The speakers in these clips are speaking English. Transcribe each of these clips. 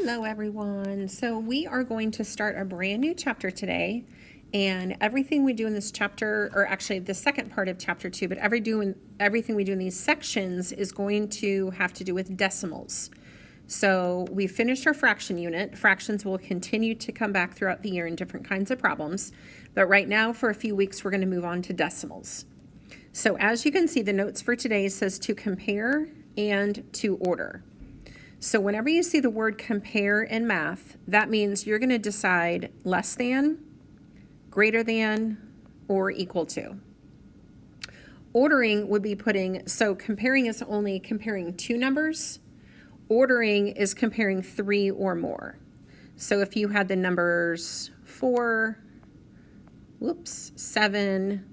Hello everyone. So we are going to start a brand new chapter today, and everything we do in this chapter, or actually the second part of chapter 2, but everything we do in these sections is going to have to do with decimals. So we finished our fraction unit. Fractions will continue to come back throughout the year in different kinds of problems, but right now for a few weeks we're going to move on to decimals. So as you can see, the notes for today says to compare and to order. So whenever you see the word compare in math, that means you're going to decide less than, greater than, or equal to. Ordering would be so comparing is only comparing two numbers. Ordering is comparing three or more. So if you had the numbers 7,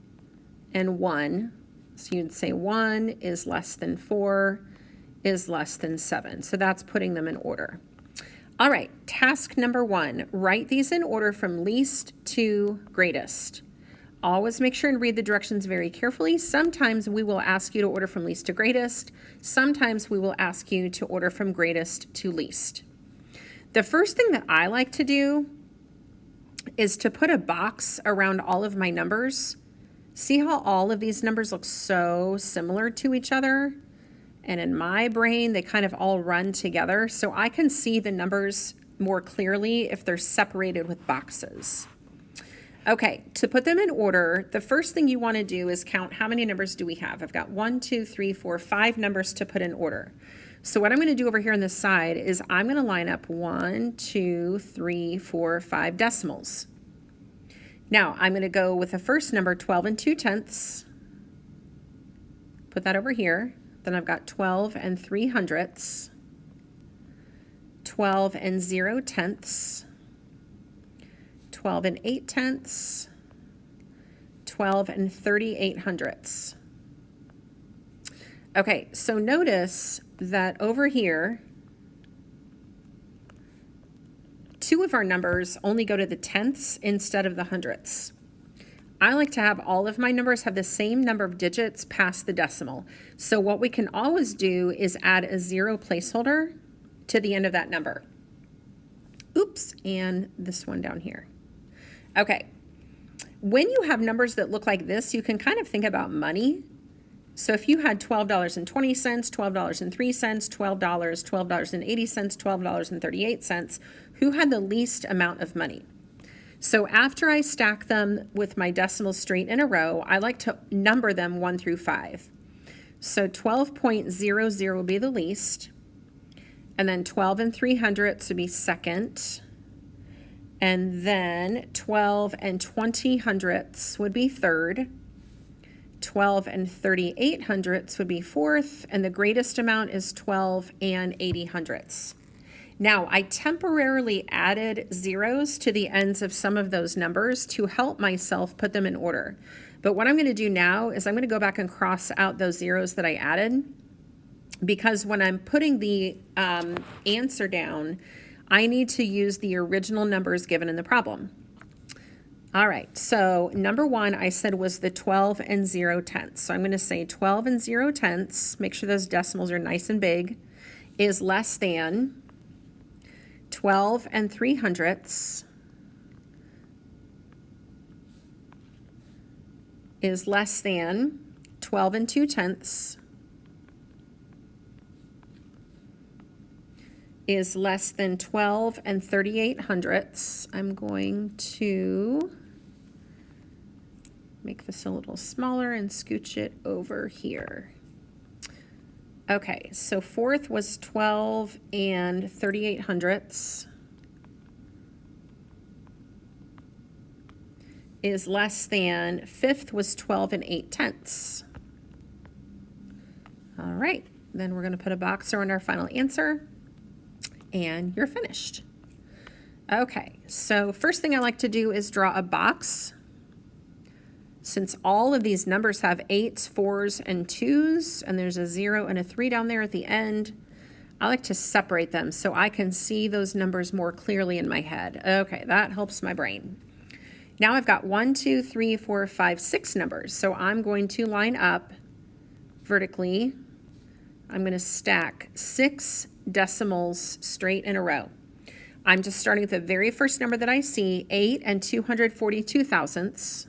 and 1, so you'd say 1 is less than 4, is less than 7. So that's putting them in order. All right, task number 1, write these in order from least to greatest. Always make sure and read the directions very carefully. Sometimes we will ask you to order from least to greatest. Sometimes we will ask you to order from greatest to least. The first thing that I like to do is to put a box around all of my numbers. See how all of these numbers look so similar to each other? And in my brain, they kind of all run together, so I can see the numbers more clearly if they're separated with boxes. Okay, to put them in order, the first thing you want to do is count how many numbers do we have. I've got 1, 2, 3, 4, 5 numbers to put in order. So what I'm going to do over here on this side is I'm going to line up 1, 2, 3, 4, 5 decimals. Now I'm going to go with the first number, 12 and 2/10. Put that over here. Then I've got 12 and 3/100, 12 and 0/10, 12 and 8/10, 12 and 38/100. Okay, so notice that over here, two of our numbers only go to the tenths instead of the hundredths. I like to have all of my numbers have the same number of digits past the decimal. So what we can always do is add a 0 placeholder to the end of that number. Oops, and this one down here. Okay, when you have numbers that look like this, you can kind of think about money. So if you had $12.20, $12.03, $12, $12.80, $12.38, who had the least amount of money? So after I stack them with my decimals straight in a row, I like to number them 1 through 5. So 12.00 will be the least, and then 12 and 3/100 would be second, and then 12 and 20/100 would be third, 12 and 38/100 would be fourth, and the greatest amount is 12 and 80/100. Now, I temporarily added zeros to the ends of some of those numbers to help myself put them in order. But what I'm going to do now is I'm going to go back and cross out those zeros that I added, because when I'm putting the answer down, I need to use the original numbers given in the problem. All right, so number 1 I said was the 12 and 0/10. So I'm going to say 12 and 0/10, make sure those decimals are nice and big, is less than 12 and 3/100 is less than 12 and 2/10 is less than 12 and 38/100. I'm going to make this a little smaller and scooch it over here. Okay, so fourth was 12 and 38/100 is less than fifth was 12 and 8/10. All right, then we're going to put a box around our final answer, and you're finished. Okay, so first thing I like to do is draw a box. Since all of these numbers have 8s, 4s, and 2s, and there's a 0 and a 3 down there at the end, I like to separate them so I can see those numbers more clearly in my head. Okay, that helps my brain. Now I've got 1, 2, 3, 4, 5, 6 numbers, so I'm going to line up vertically. I'm going to stack 6 decimals straight in a row. I'm just starting with the very first number that I see, 8 and 242 thousandths.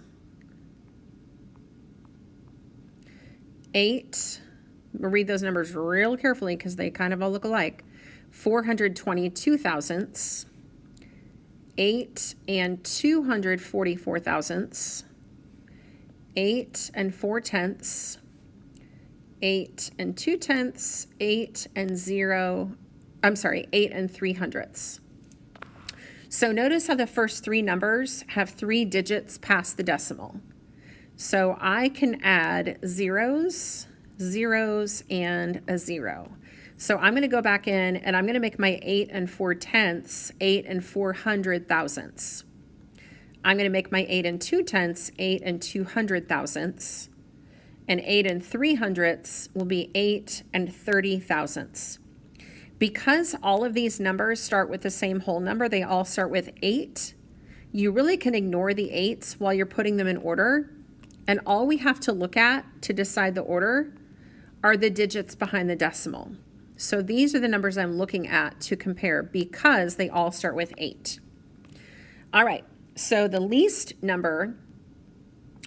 8, we'll read those numbers real carefully because they kind of all look alike. 422 thousandths. 8 and 244 thousandths. 8 and 4 tenths. 8 and 2 tenths. 8 and 8 and 3 hundredths. So notice how the first three numbers have 3 digits past the decimal. So I can add zeros, zeros, and a 0. So I'm going to go back in and I'm going to make my 8 and 4 tenths 8 and 400 thousandths. I'm going to make my 8 and 2 tenths 8 and 200 thousandths. And 8 and 3 hundredths will be 8 and 30 thousandths. Because all of these numbers start with the same whole number, they all start with 8, you really can ignore the 8s while you're putting them in order. And all we have to look at to decide the order are the digits behind the decimal. So these are the numbers I'm looking at to compare because they all start with 8. All right, so the least number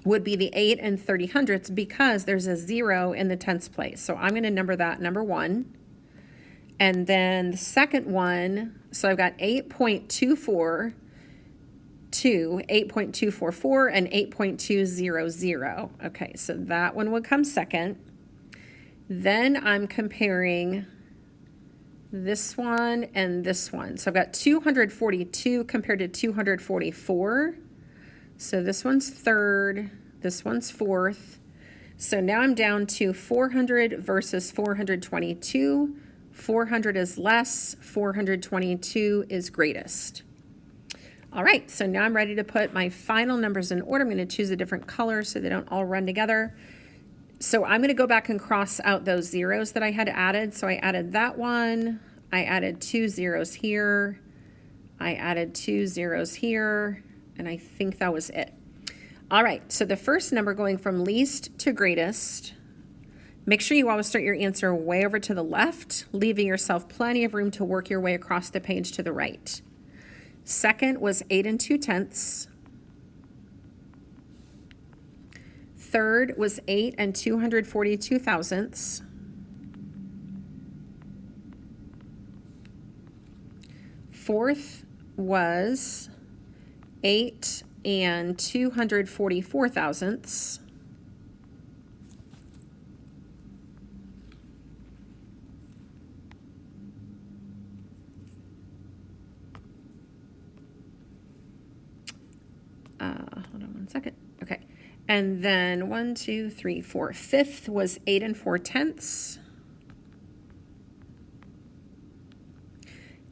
would be the 8 and 30 hundredths because there's a 0 in the tenths place. So I'm going to number that number 1. And then the second one, so I've got 8.242, 8.244, and 8.200. Okay, so that one would come second. Then I'm comparing this one and this one. So I've got 242 compared to 244. So this one's third, this one's fourth. So now I'm down to 400 versus 422. 400 is less, 422 is greatest. All right, so now I'm ready to put my final numbers in order. I'm going to choose a different color so they don't all run together. So I'm going to go back and cross out those zeros that I had added. So I added that one, I added 2 zeros here, I added 2 zeros here, and I think that was it. All right, so the first number going from least to greatest, make sure you always start your answer way over to the left, leaving yourself plenty of room to work your way across the page to the right. Second was 8 and 2 tenths. Third was 8 and 242 thousandths. Fourth was 8 and 244 thousandths. Hold on one second. Okay. And then 1, 2, 3, 4. Fifth was 8 and 4 tenths.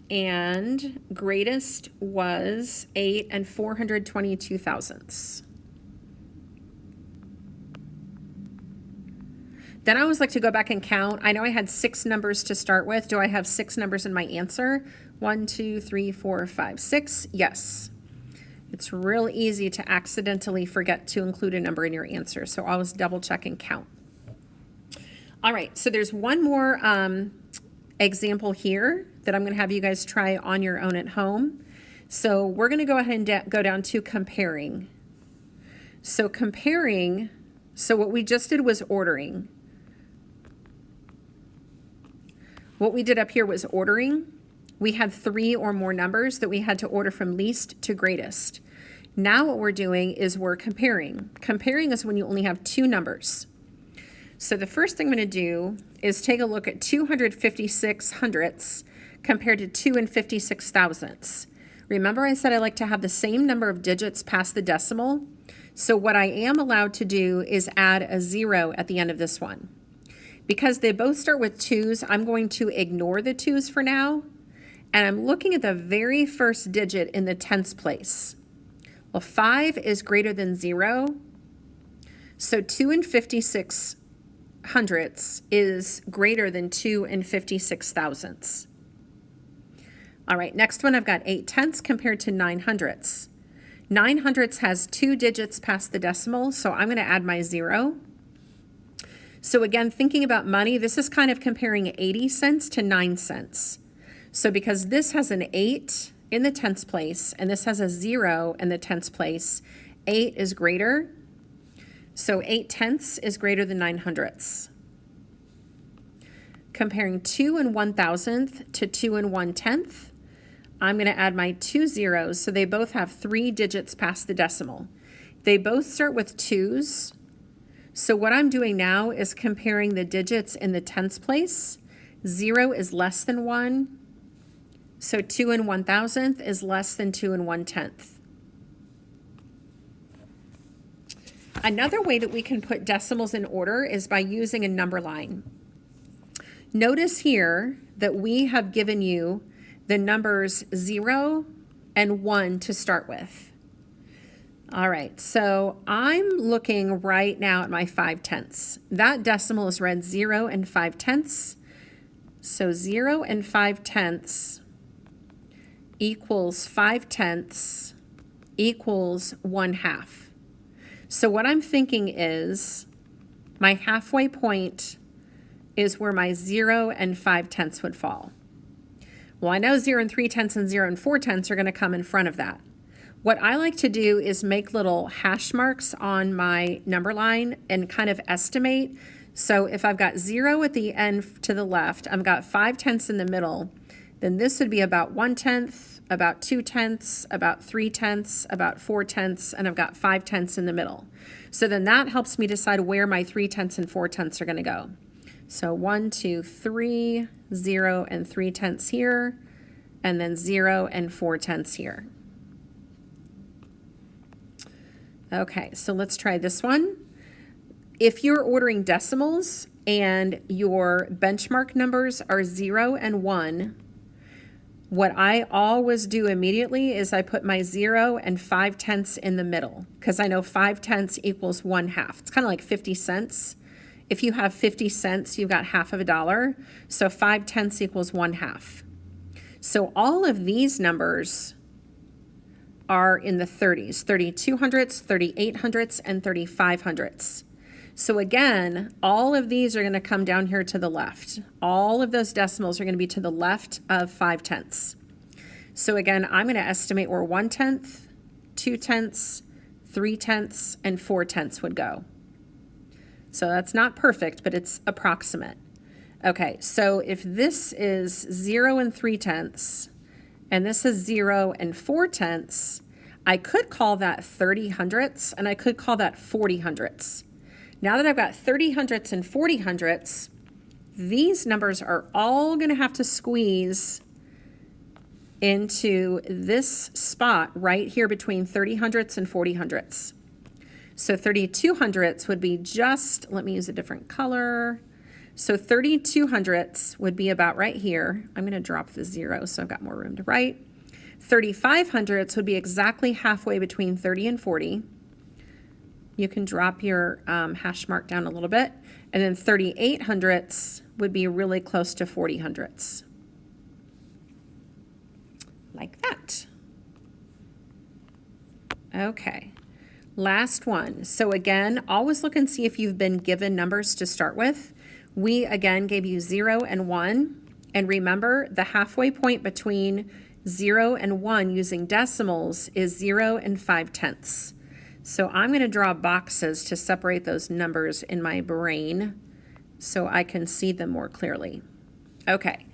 And greatest was 8 and 422 thousandths. Then I always like to go back and count. I know I had 6 numbers to start with. Do I have 6 numbers in my answer? 1, 2, 3, 4, 5, 6. Yes. It's real easy to accidentally forget to include a number in your answer, so always double check and count. All right, so there's one more example here that I'm going to have you guys try on your own at home. So we're going to go ahead and go down to comparing. So comparing, so what we just did was ordering. What we did up here was ordering. We had 3 or more numbers that we had to order from least to greatest. Now what we're doing is we're comparing. Comparing is when you only have 2 numbers. So the first thing I'm going to do is take a look at 256 hundredths compared to 2 and 56 thousandths. Remember I said I like to have the same number of digits past the decimal? So what I am allowed to do is add a 0 at the end of this one. Because they both start with 2s, I'm going to ignore the 2s for now. And I'm looking at the very first digit in the tenths place. Well, 5 is greater than 0. So 2 and 56 hundredths is greater than 2 and 56 thousandths. All right, next one I've got 8 tenths compared to 9 hundredths. 9 hundredths has 2 digits past the decimal, so I'm going to add my 0. So again, thinking about money, this is kind of comparing 80 cents to 9 cents. So because this has an 8 in the tenths place, and this has a 0 in the tenths place, 8 is greater. So 8 tenths is greater than 9 hundredths. Comparing 2 and 1,000th to 2 and 1/10th, I'm going to add my 2 zeros, so they both have 3 digits past the decimal. They both start with 2's. So what I'm doing now is comparing the digits in the tenths place. 0 is less than 1, so 2 and 1,000th is less than 2 and 1/10th. Another way that we can put decimals in order is by using a number line. Notice here that we have given you the numbers 0 and 1 to start with. All right, so I'm looking right now at my 5/10ths. That decimal is read 0 and 5/10ths. So 0 and 5/10ths equals 5/10ths equals 1/2. So what I'm thinking is my halfway point is where my 0 and 5/10ths would fall. Well, I know 0 and 3/10ths and 0 and 4/10ths are going to come in front of that. What I like to do is make little hash marks on my number line and kind of estimate. So if I've got 0 at the end to the left, I've got 5/10ths in the middle, then this would be about 1/10th, about 2/10ths, about 3/10ths, about 4/10ths, and I've got 5/10ths in the middle. So then that helps me decide where my 3/10ths and 4/10ths are going to go. So 1, 2, 3, 0 and 3/10ths here, and then 0 and 4/10ths here. Okay, so let's try this one. If you're ordering decimals and your benchmark numbers are 0 and 1, what I always do immediately is I put my 0 and 5/10ths in the middle, because I know 5/10ths equals 1/2. It's kind of like 50 cents. If you have 50 cents, you've got half of a dollar. So 5/10ths equals 1/2. So all of these numbers are in the 30s, 3200ths, 3800ths, and 3500ths. So again, all of these are going to come down here to the left. All of those decimals are going to be to the left of 5/10ths. So again, I'm going to estimate where 1/10th, 2/10ths, 3/10ths, and 4/10ths would go. So that's not perfect, but it's approximate. Okay, so if this is 0 and 3/10ths, and this is 0 and 4/10ths, I could call that 30 hundredths, and I could call that 40 hundredths. Now that I've got 30 hundredths and 40 hundredths, these numbers are all going to have to squeeze into this spot right here between 30 hundredths and 40 hundredths. So 32 hundredths would be just, let me use a different color. So 32 hundredths would be about right here. I'm going to drop the 0 so I've got more room to write. 35 hundredths would be exactly halfway between 30 and 40. You can drop your hash mark down a little bit. And then 38 hundredths would be really close to 40 hundredths. Like that. Okay. Last one. So again, always look and see if you've been given numbers to start with. We again gave you 0 and 1. And remember, the halfway point between 0 and 1 using decimals is 0 and 5/10ths. So I'm going to draw boxes to separate those numbers in my brain so I can see them more clearly. Okay.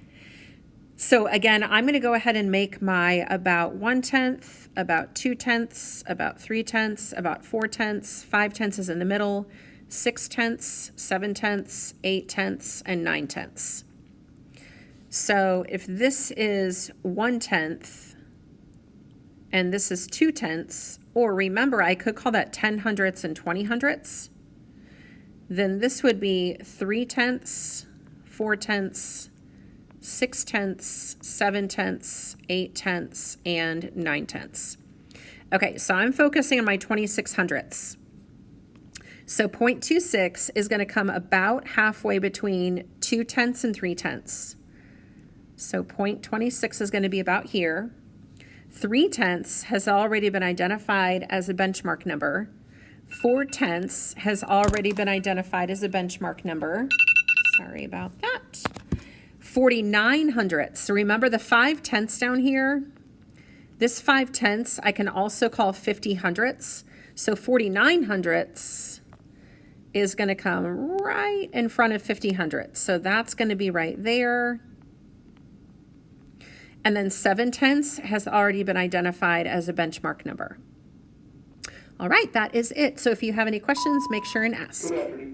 So again, I'm going to go ahead and make my about 1/10th, about 2/10ths, about 3/10ths, about 4/10ths, 5/10ths is in the middle, 6/10ths, 7/10ths, 8/10ths, and 9/10ths. So if this is 1/10th and this is 2/10ths, or remember I could call that 10 hundredths and 20 hundredths, then this would be 3/10ths, 4/10ths, 6/10ths, 7/10ths, 8/10ths, and 9/10ths. Okay, so I'm focusing on my 26 hundredths. So 0.26 is going to come about halfway between 2/10ths and 3/10ths. So 0.26 is going to be about here. 3/10ths has already been identified as a benchmark number. 4/10ths has already been identified as a benchmark number. Sorry about that. 49 hundredths. So remember the 5/10ths down here? This 5/10 I can also call 50 hundredths. So 49 hundredths is going to come right in front of 50 hundredths. So that's going to be right there. And then 7/10 has already been identified as a benchmark number. All right, that is it. So if you have any questions, make sure and ask. Good afternoon.